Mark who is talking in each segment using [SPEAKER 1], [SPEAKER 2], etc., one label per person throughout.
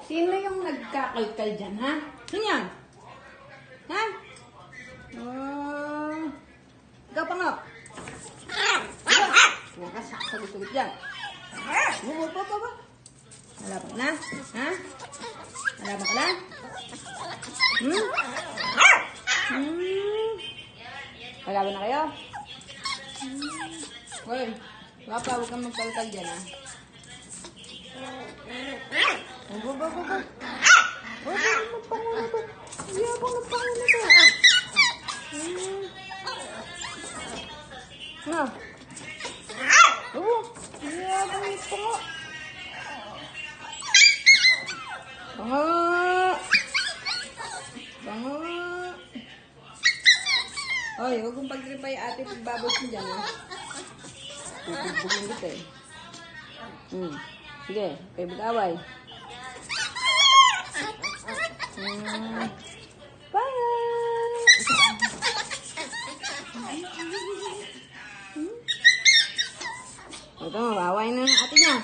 [SPEAKER 1] Sino yung nagkakalkal dyan, ha? Sino yan? Ha? Ikaw pa nga. Huwag ka sagot-sagot dyan. Ba? Malaban ka na? Ha? Malaban ka na? Malaban na kayo? Hoy, Papa, huwag kang magkalkal dyan, ha? Ba? Huwag kang magpangulo to. Hindi ako magpangulo to. Na? Oo. Hindi ako magpangulo. Bango. Oy, huwag kong pagtripay ate pagbabos mo dyan, ha? Bugin kita, eh. Sige, kayo mag-away. Bye! Ito, mawaway na ng ate niya.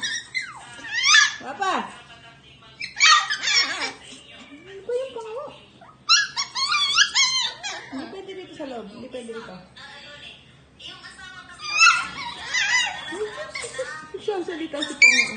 [SPEAKER 1] Papa! Ano ba yung pangawa? Hindi pwede dito sa loob. Hindi pwede dito. Siya ang salita si pangawa.